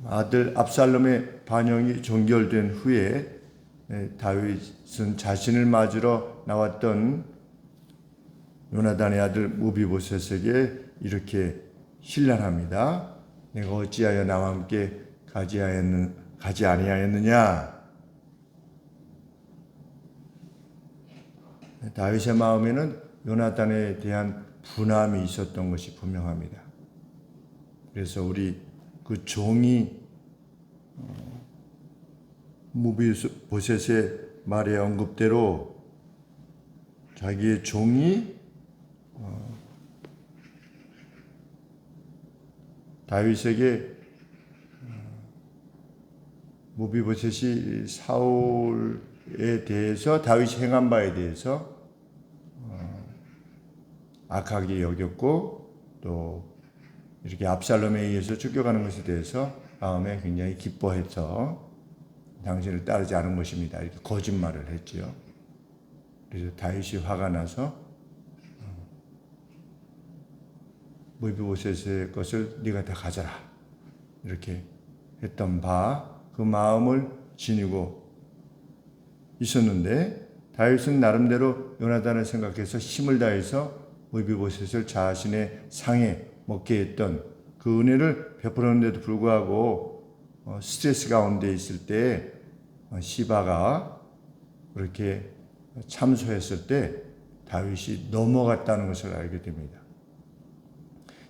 아들 압살롬의 반영이 종결된 후에 다윗은 자신을 맞으러 나왔던 요나단의 아들 무비보셋에게 이렇게 신란합니다. 내가 어찌하여 나와 함께 가지 아니하였느냐. 다윗의 마음에는 요나단에 대한 분함이 있었던 것이 분명합니다. 그래서 우리 그 종이 무비보셋의 말의 언급대로 자기의 종이 다윗에게 무비보셋이 사울에 대해서 다윗이 행한 바에 대해서 악하게 여겼고 또 이렇게 압살롬에 의해서 쫓겨가는 것에 대해서 마음에 굉장히 기뻐해서 당신을 따르지 않은 것입니다. 이렇게 거짓말을 했지요. 그래서 다윗이 화가 나서 무비보셋의 것을 네가 다 가져라 이렇게 했던 바 그 마음을 지니고 있었는데 다윗은 나름대로 요나단을 생각해서 힘을 다해서 무비보셋을 자신의 상에 먹게 했던 그 은혜를 베풀었는데도 불구하고 스트레스 가운데 있을 때 시바가 그렇게 참소했을 때 다윗이 넘어갔다는 것을 알게 됩니다.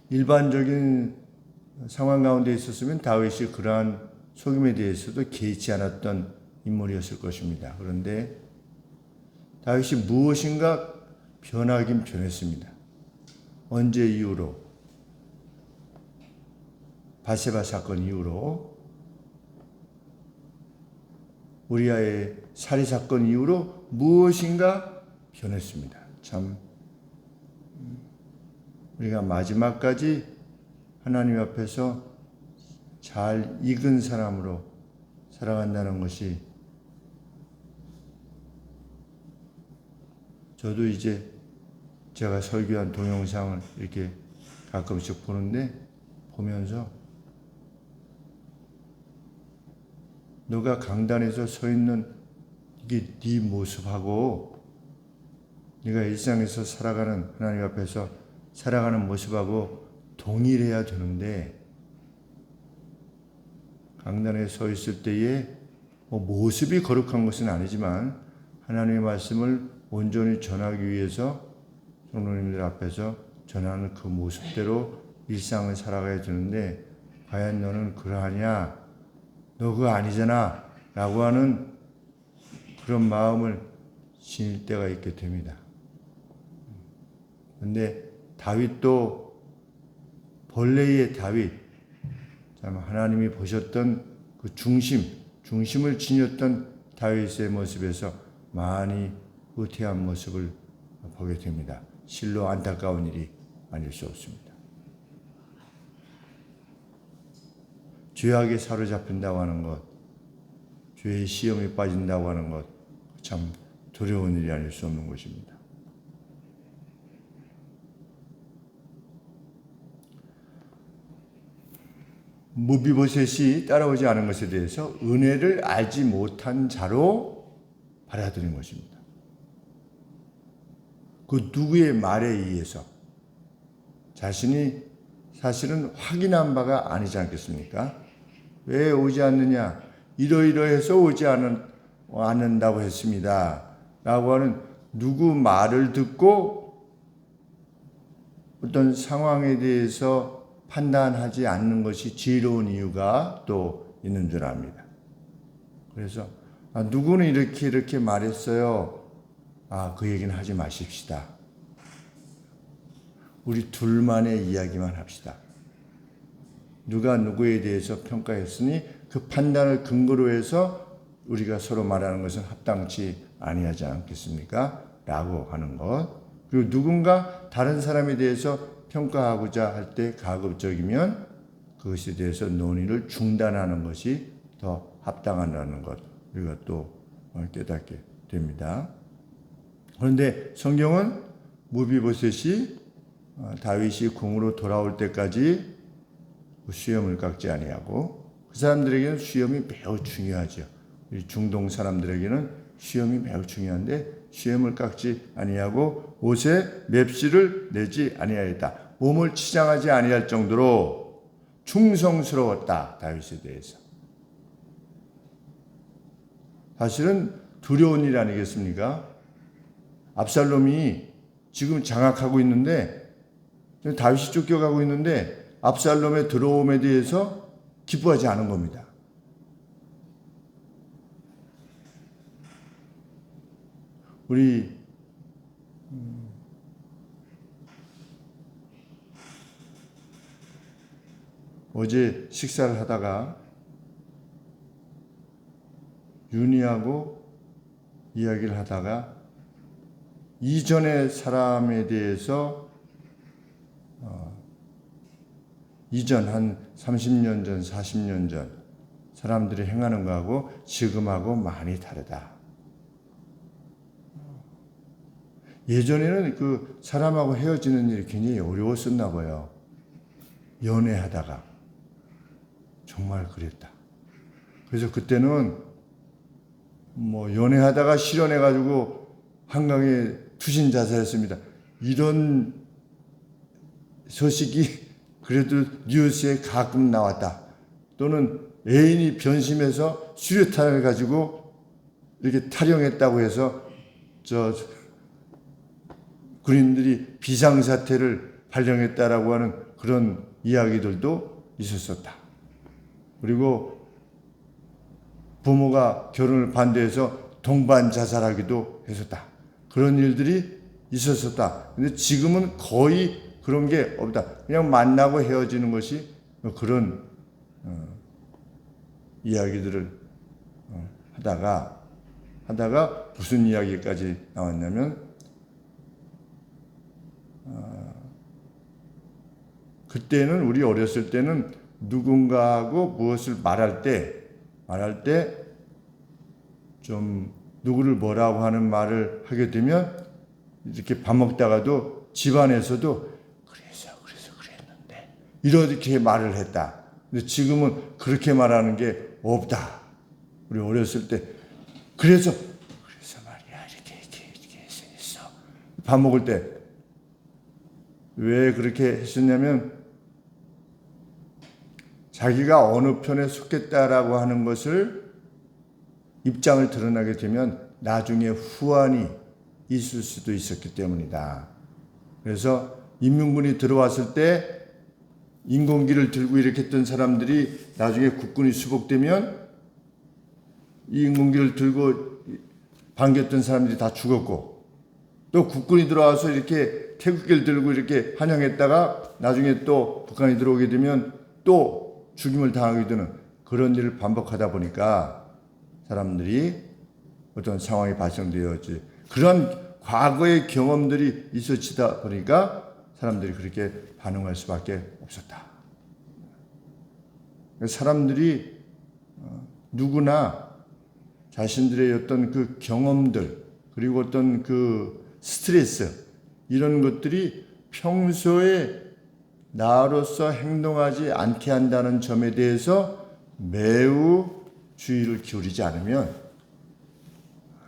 일반적인 상황 가운데 있었으면 다윗이 그러한 속임에 대해서도 개의치 않았던 인물이었을 것입니다. 그런데 다윗이 무엇인가 변하긴 변했습니다. 언제 이후로? 바세바 사건 이후로, 우리아의 살해 사건 이후로 무엇인가 변했습니다. 참 우리가 마지막까지 하나님 앞에서 잘 익은 사람으로 살아간다는 것이, 저도 이제 제가 설교한 동영상을 이렇게 가끔씩 보는데 보면서 너가 강단에서 서 있는 이게 네 모습하고 네가 일상에서 살아가는 하나님 앞에서 살아가는 모습하고 동일해야 되는데, 강단에 서 있을 때에 모습이 거룩한 것은 아니지만 하나님의 말씀을 온전히 전하기 위해서 성도님들 앞에서 전하는 그 모습대로 일상을 살아가야 되는데, 과연 너는 그러하냐? 너 그거 아니잖아 라고 하는 그런 마음을 지닐 때가 있게 됩니다. 그런데 다윗도 본래의 다윗, 참 하나님이 보셨던 그 중심을 지녔던 다윗의 모습에서 많이 후퇴한 모습을 보게 됩니다. 실로 안타까운 일이 아닐 수 없습니다. 죄악에 사로잡힌다고 하는 것, 죄의 시험에 빠진다고 하는 것, 참 두려운 일이 아닐 수 없는 것입니다. 무비보셋이 따라오지 않은 것에 대해서 은혜를 알지 못한 자로 받아들인 것입니다. 그 누구의 말에 의해서 자신이 사실은 확인한 바가 아니지 않겠습니까? 왜 오지 않느냐? 이러이러해서 오지 않는다고 했습니다. 라고 하는 누구 말을 듣고 어떤 상황에 대해서 판단하지 않는 것이 지혜로운 이유가 또 있는 줄 압니다. 그래서 누구는 이렇게 말했어요. 그 얘기는 하지 마십시다. 우리 둘만의 이야기만 합시다. 누가 누구에 대해서 평가했으니 그 판단을 근거로 해서 우리가 서로 말하는 것은 합당치 아니하지 않겠습니까? 라고 하는 것. 그리고 누군가 다른 사람에 대해서 평가하고자 할 때 가급적이면 그것에 대해서 논의를 중단하는 것이 더 합당하다는 것, 우리가 또 깨닫게 됩니다. 그런데 성경은 무비보셋이 다윗이 궁으로 돌아올 때까지 시험을 깎지 아니하고, 그 사람들에게는 수염이 매우 중요하죠. 이 중동 사람들에게는 수염이 매우 중요한데 수염을 깎지 아니하고 옷에 맵시를 내지 아니하였다. 몸을 치장하지 아니할 정도로 충성스러웠다. 다윗에 대해서. 사실은 두려운 일 아니겠습니까? 압살롬이 지금 장악하고 있는데 다윗이 쫓겨가고 있는데 압살롬의 들어옴에 대해서 기뻐하지 않은 겁니다. 우리 어제 식사를 하다가 윤희하고 이야기를 하다가 이전의 사람에 대해서 이전 한 30년 전, 40년 전 사람들이 행하는 거하고 지금하고 많이 다르다. 예전에는 그 사람하고 헤어지는 일이 굉장히 어려웠었나 봐요. 연애하다가 정말 그랬다. 그래서 그때는 뭐 연애하다가 실연해가지고 한강에 투신 자살했습니다. 이런 소식이 그래도 뉴스에 가끔 나왔다. 또는 애인이 변심해서 수류탄을 가지고 이렇게 탈영했다고 해서 군인들이 비상사태를 발령했다라고 하는 그런 이야기들도 있었었다. 그리고 부모가 결혼을 반대해서 동반 자살하기도 했었다. 그런 일들이 있었었다. 근데 지금은 거의 그런 게 없다. 그냥 만나고 헤어지는 것이 그런 이야기들을 하다가 무슨 이야기까지 나왔냐면 그때는 우리 어렸을 때는 누군가하고 무엇을 말할 때 좀 누구를 뭐라고 하는 말을 하게 되면 이렇게 밥 먹다가도 집안에서도 그래서 그랬는데 이렇게 말을 했다. 근데 지금은 그렇게 말하는 게 없다. 우리 어렸을 때 그래서 말이야 이렇게 했어. 밥 먹을 때 왜 그렇게 했었냐면 자기가 어느 편에 속했다라고 하는 것을 입장을 드러나게 되면 나중에 후환이 있을 수도 있었기 때문이다. 그래서 인민군이 들어왔을 때 인공기를 들고 이렇게 했던 사람들이 나중에 국군이 수복되면 이 인공기를 들고 반겼던 사람들이 다 죽었고 또 국군이 들어와서 이렇게 태극기를 들고 이렇게 환영했다가 나중에 또 북한이 들어오게 되면 또 죽임을 당하게 되는 그런 일을 반복하다 보니까 사람들이 어떤 상황이 발생되었지. 그런 과거의 경험들이 있어지다 보니까 사람들이 그렇게 반응할 수밖에 없었다. 사람들이 누구나 자신들의 어떤 그 경험들 그리고 어떤 그 스트레스 이런 것들이 평소에 나로서 행동하지 않게 한다는 점에 대해서 매우 주의를 기울이지 않으면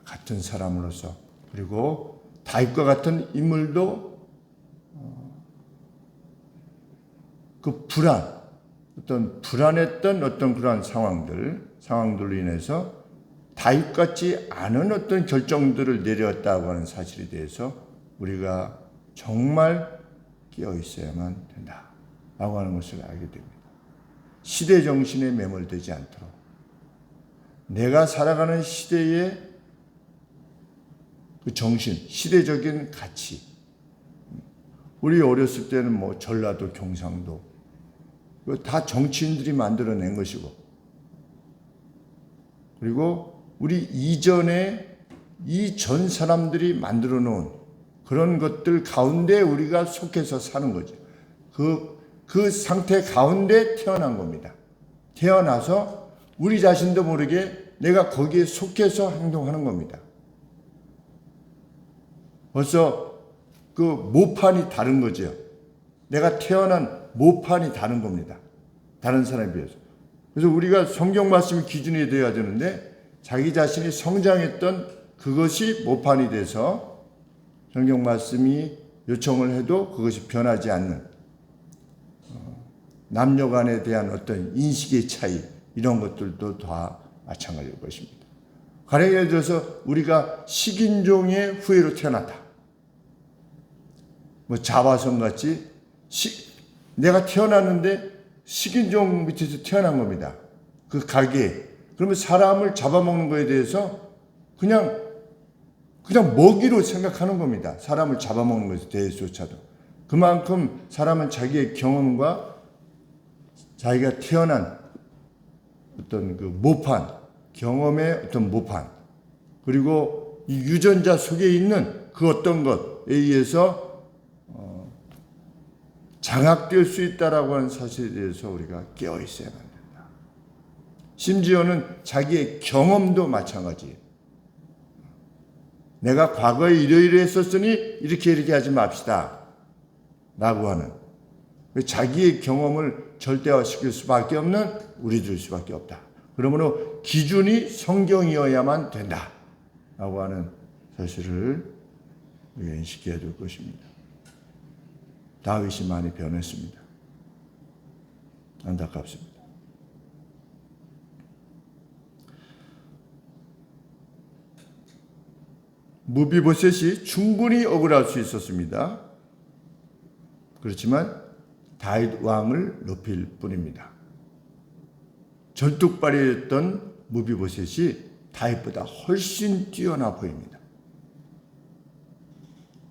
같은 사람으로서 그리고 다윗과 같은 인물도 그 어떤 불안했던 어떤 그러한 상황들로 인해서 다윗 같지 않은 어떤 결정들을 내렸다고 하는 사실에 대해서 우리가 정말 깨어 있어야만 된다라고 하는 것을 알게 됩니다. 시대 정신에 매몰되지 않도록 내가 살아가는 시대의 그 정신, 시대적인 가치. 우리 어렸을 때는 뭐 전라도, 경상도 다 정치인들이 만들어낸 것이고 그리고 우리 이전에 이전 사람들이 만들어 놓은 그런 것들 가운데 우리가 속해서 사는 거죠. 그 상태 가운데 태어난 겁니다. 태어나서 우리 자신도 모르게 내가 거기에 속해서 행동하는 겁니다. 벌써 그 모판이 다른 거죠. 내가 태어난 모판이 다른 겁니다. 다른 사람에 비해서. 그래서 우리가 성경 말씀이 기준이 되어야 되는데 자기 자신이 성장했던 그것이 모판이 돼서 성경 말씀이 요청을 해도 그것이 변하지 않는 남녀 간에 대한 어떤 인식의 차이, 이런 것들도 다 마찬가지일 것입니다. 가령 예를 들어서 우리가 식인종의 후예로 태어났다. 뭐 자화성 같이 내가 태어났는데 식인종 밑에서 태어난 겁니다. 그 가게에. 그러면 사람을 잡아먹는 거에 대해서 그냥 먹이로 생각하는 겁니다. 사람을 잡아먹는 것에 대해서조차도. 그만큼 사람은 자기의 경험과 자기가 태어난 어떤 그 모판, 경험의 어떤 모판, 그리고 이 유전자 속에 있는 그 어떤 것에 의해서 장악될 수 있다라고 하는 사실에 대해서 우리가 깨어 있어야 합니다. 심지어는 자기의 경험도 마찬가지예요. 내가 과거에 이러이러했었으니 이렇게 하지 맙시다 라고 하는, 자기의 경험을 절대화시킬 수밖에 없는 우리들 수밖에 없다. 그러므로 기준이 성경이어야만 된다 라고 하는 사실을 우리가 인식해야 될 것입니다. 다윗이 많이 변했습니다. 안타깝습니다. 무비보셋이 충분히 억울할 수 있었습니다. 그렇지만 다윗 왕을 높일 뿐입니다. 절뚝발이었던 무비보셋이 다윗보다 훨씬 뛰어나 보입니다.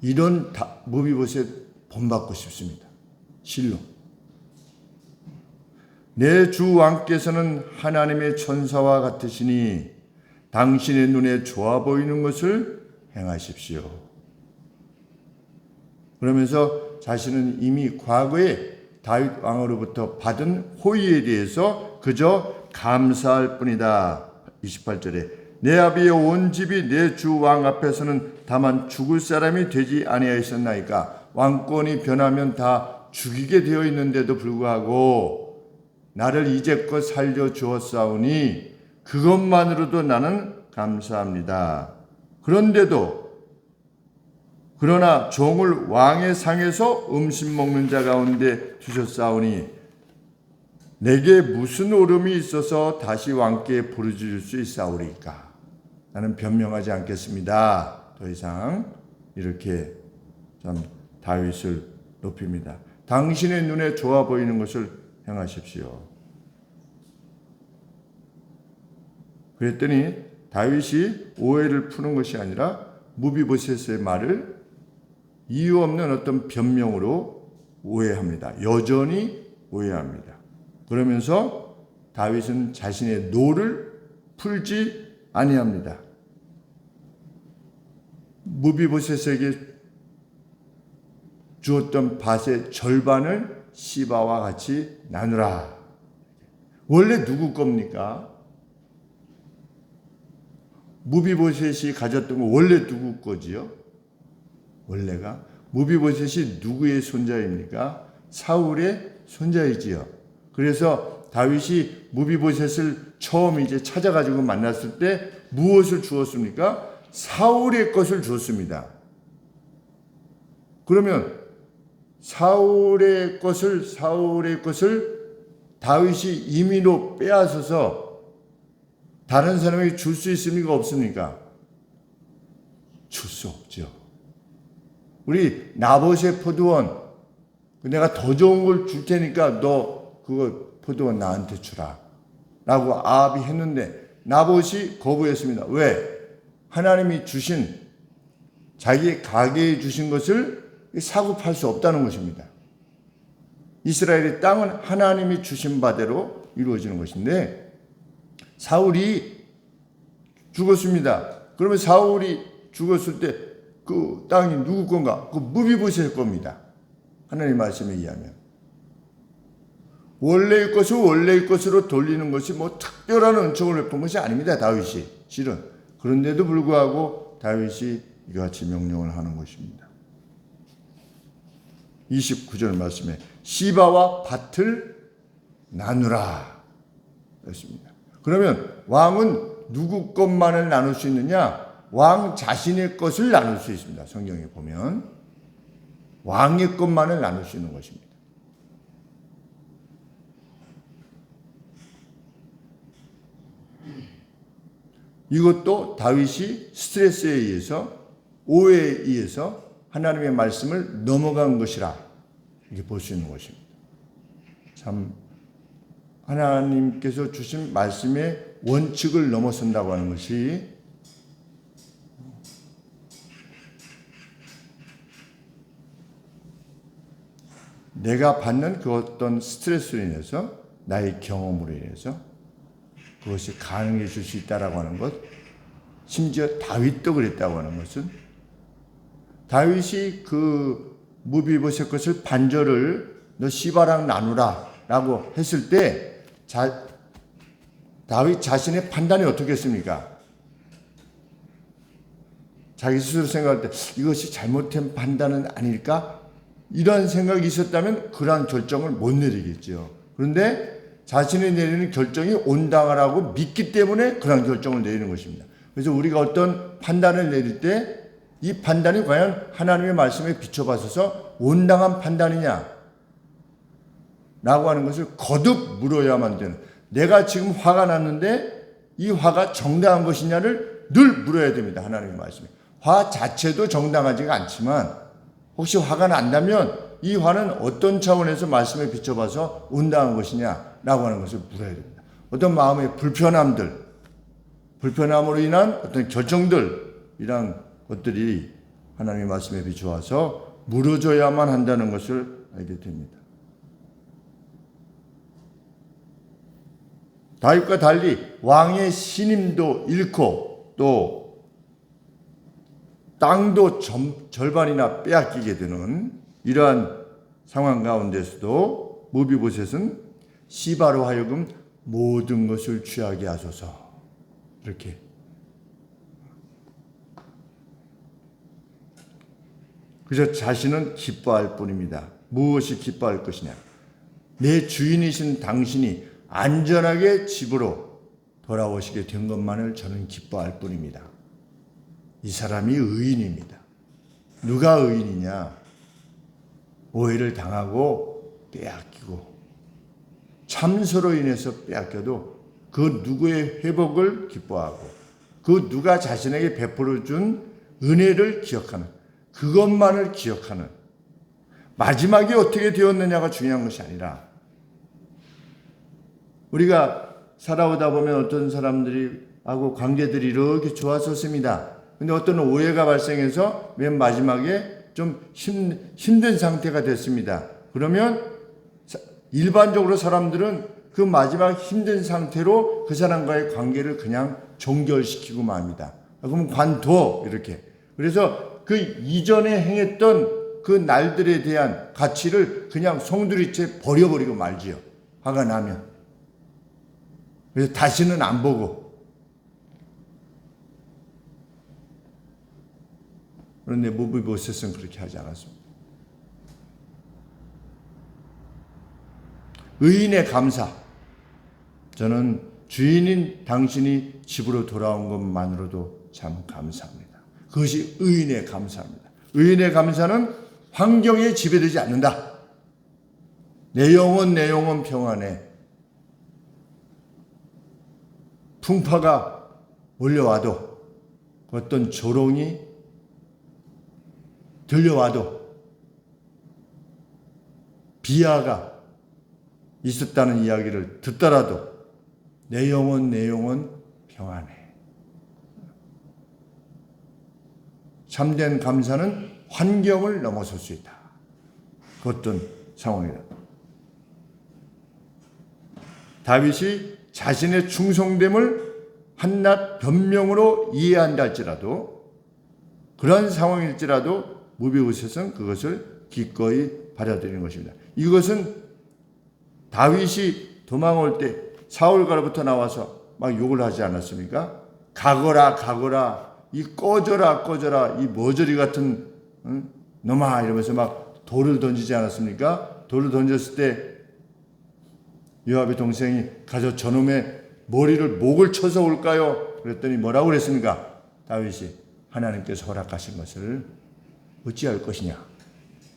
이런 무비보셋 본받고 싶습니다. 실로. 내 주 왕께서는 하나님의 천사와 같으시니 당신의 눈에 좋아 보이는 것을 행하십시오. 그러면서 자신은 이미 과거에 다윗 왕으로부터 받은 호의에 대해서 그저 감사할 뿐이다. 28절에 내 아비의 온 집이 내 주 왕 앞에서는 다만 죽을 사람이 되지 아니하였나이까. 왕권이 변하면 다 죽이게 되어 있는데도 불구하고 나를 이제껏 살려주었사오니 그것만으로도 나는 감사합니다. 그러나 종을 왕의 상에서 음식 먹는 자 가운데 두셨사오니 내게 무슨 오름이 있어서 다시 왕께 부르짖을 수 있사오리까. 나는 변명하지 않겠습니다. 더 이상. 이렇게 참 다윗을 높입니다. 당신의 눈에 좋아 보이는 것을 행하십시오. 그랬더니 다윗이 오해를 푸는 것이 아니라 무비보셋의 말을 이유 없는 어떤 변명으로 오해합니다. 여전히 오해합니다. 그러면서 다윗은 자신의 노를 풀지 아니합니다. 무비보셋에게 주었던 밭의 절반을 시바와 같이 나누라. 원래 누구 겁니까? 무비보셋이 가졌던 거 원래 누구 거지요? 원래가 무비보셋이 누구의 손자입니까? 사울의 손자이지요. 그래서 다윗이 무비보셋을 처음 이제 찾아가지고 만났을 때 무엇을 주었습니까? 사울의 것을 주었습니다. 그러면 사울의 것을 다윗이 임의로 빼앗아서 다른 사람에게 줄 수 있습니까? 없습니까? 줄 수 없죠. 우리 나봇의 포도원, 내가 더 좋은 걸 줄 테니까 너 그거 포도원 나한테 주라 라고 아합이 했는데 나봇이 거부했습니다. 왜? 하나님이 주신, 자기의 가게에 주신 것을 사고 팔 수 없다는 것입니다. 이스라엘의 땅은 하나님이 주신 바대로 이루어지는 것인데 사울이 죽었습니다. 그러면 사울이 죽었을 때 그 땅이 누구 건가? 그 무비보셋 겁니다. 하나님 말씀에 의하면. 원래의 것을 원래의 것으로 돌리는 것이 뭐 특별한 은총을 베푼 것이 아닙니다. 다윗이 실은. 그런데도 불구하고 다윗이 이같이 명령을 하는 것입니다. 29절 말씀에 시바와 밭을 나누라. 였습니다. 그러면 왕은 누구 것만을 나눌 수 있느냐? 왕 자신의 것을 나눌 수 있습니다. 성경에 보면 왕의 것만을 나눌 수 있는 것입니다. 이것도 다윗이 스트레스에 의해서, 오해에 의해서 하나님의 말씀을 넘어간 것이라 이렇게 볼 수 있는 것입니다. 참 하나님께서 주신 말씀의 원칙을 넘어선다고 하는 것이 내가 받는 그 어떤 스트레스로 인해서, 나의 경험으로 인해서 그것이 가능해질 수 있다라고 하는 것, 심지어 다윗도 그랬다고 하는 것은, 다윗이 그 무비보셋 것을 반절을 너 시바랑 나누라 라고 했을 때 다윗 자신의 판단이 어떻겠습니까? 자기 스스로 생각할 때 이것이 잘못된 판단은 아닐까? 이런 생각이 있었다면 그러한 결정을 못 내리겠죠. 그런데 자신이 내리는 결정이 온당하라고 믿기 때문에 그런 결정을 내리는 것입니다. 그래서 우리가 어떤 판단을 내릴 때 이 판단이 과연 하나님의 말씀에 비춰봐서 온당한 판단이냐 라고 하는 것을 거듭 물어야만 되는, 내가 지금 화가 났는데 이 화가 정당한 것이냐를 늘 물어야 됩니다. 하나님의 말씀에. 화 자체도 정당하지가 않지만 혹시 화가 난다면 이 화는 어떤 차원에서 말씀에 비춰봐서 온당한 것이냐라고 하는 것을 물어야 됩니다. 어떤 마음의 불편함으로 인한 어떤 결정들, 이런 것들이 하나님의 말씀에 비추어서 물어줘야만 한다는 것을 알게 됩니다. 다윗과 달리 왕의 신임도 잃고 또 땅도 절반이나 빼앗기게 되는 이러한 상황 가운데서도 무비보셋은 시바로 하여금 모든 것을 취하게 하소서, 이렇게 그저 자신은 기뻐할 뿐입니다. 무엇이 기뻐할 것이냐? 내 주인이신 당신이 안전하게 집으로 돌아오시게 된 것만을 저는 기뻐할 뿐입니다. 이 사람이 의인입니다. 누가 의인이냐? 오해를 당하고 빼앗기고 참소로 인해서 빼앗겨도 그 누구의 회복을 기뻐하고 그 누가 자신에게 베풀어 준 은혜를 기억하는, 그것만을 기억하는, 마지막이 어떻게 되었느냐가 중요한 것이 아니라, 우리가 살아오다 보면 어떤 사람들이 하고 관계들이 이렇게 좋았었습니다. 근데 어떤 오해가 발생해서 맨 마지막에 좀 힘든 상태가 됐습니다. 그러면 일반적으로 사람들은 그 마지막 힘든 상태로 그 사람과의 관계를 그냥 종결시키고 맙니다. 그러면 관둬, 이렇게. 그래서 그 이전에 행했던 그 날들에 대한 가치를 그냥 송두리째 버려버리고 말지요. 화가 나면. 그래서 다시는 안 보고. 그런데 무비보셋은 그렇게 하지 않았습니다. 의인의 감사. 저는 주인인 당신이 집으로 돌아온 것만으로도 참 감사합니다. 그것이 의인의 감사입니다. 의인의 감사는 환경에 지배되지 않는다. 내 영혼 평안해. 풍파가 몰려와도, 어떤 조롱이 들려와도, 비하가 있었다는 이야기를 듣더라도 내 영혼 평안해. 참된 감사는 환경을 넘어설 수 있다. 그 어떤 상황이다. 다윗이 자신의 충성됨을 한낱 변명으로 이해한다 할지라도, 그런 상황일지라도 무비보셋은 그것을 기꺼이 받아들이는 것입니다. 이것은 다윗이 도망올 때 사울가로부터 나와서 막 욕을 하지 않았습니까? 가거라, 이 꺼져라, 이 머저리 같은 놈아, 이러면서 막 돌을 던지지 않았습니까? 돌을 던졌을 때 요압의 동생이 가서 저놈의 목을 쳐서 올까요? 그랬더니 뭐라고 그랬습니까? 다윗이 하나님께서 허락하신 것을 어찌할 것이냐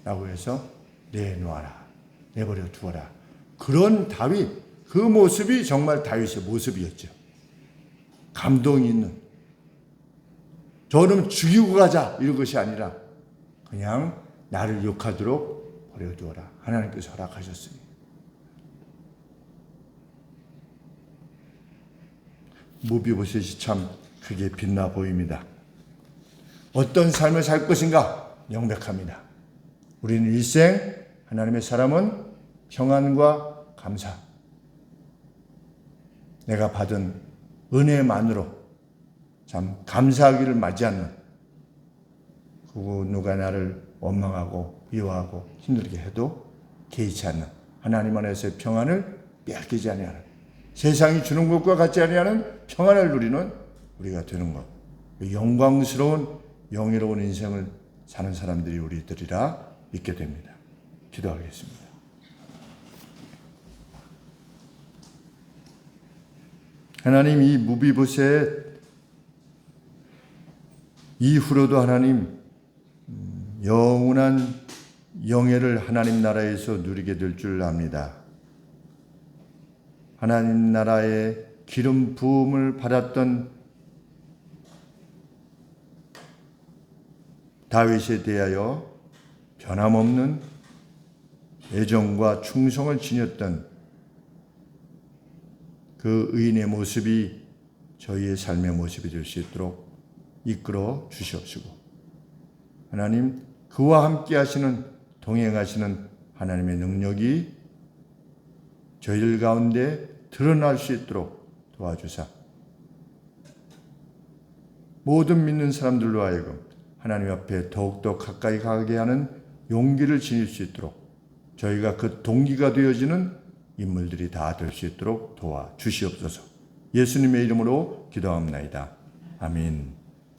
라고 해서 내놓아라, 내버려 두어라. 그런 다윗, 그 모습이 정말 다윗의 모습이었죠. 감동이 있는, 저놈 죽이고 가자 이런 것이 아니라 그냥 나를 욕하도록 버려두어라. 하나님께서 허락하셨으니. 무비보셋이 참 크게 빛나 보입니다. 어떤 삶을 살 것인가 명백합니다. 우리는 일생 하나님의 사람은 평안과 감사, 내가 받은 은혜만으로 참 감사하기를 맞이하는, 누가 나를 원망하고 미워하고 힘들게 해도 개의치 않는 하나님 안에서의 평안을 빼앗기지 아니하는, 세상이 주는 것과 같지 아니하는 평안을 누리는 우리가 되는 것, 영광스러운 영예로운 인생을 사는 사람들이 우리들이라 믿게 됩니다. 기도하겠습니다. 하나님, 이 무비보셋 이후로도 하나님 영원한 영예를 하나님 나라에서 누리게 될 줄 압니다. 하나님 나라의 기름 부음을 받았던 다윗에 대하여 변함없는 애정과 충성을 지녔던 그 의인의 모습이 저희의 삶의 모습이 될 수 있도록 이끌어 주시옵시고, 하나님, 그와 함께 하시는, 동행하시는 하나님의 능력이 저희들 가운데 드러날 수 있도록 도와주사, 모든 믿는 사람들로 하여금 하나님 앞에 더욱더 가까이 가게 하는 용기를 지닐 수 있도록, 저희가 그 동기가 되어지는 인물들이 다 될 수 있도록 도와주시옵소서. 예수님의 이름으로 기도합나이다. 아멘.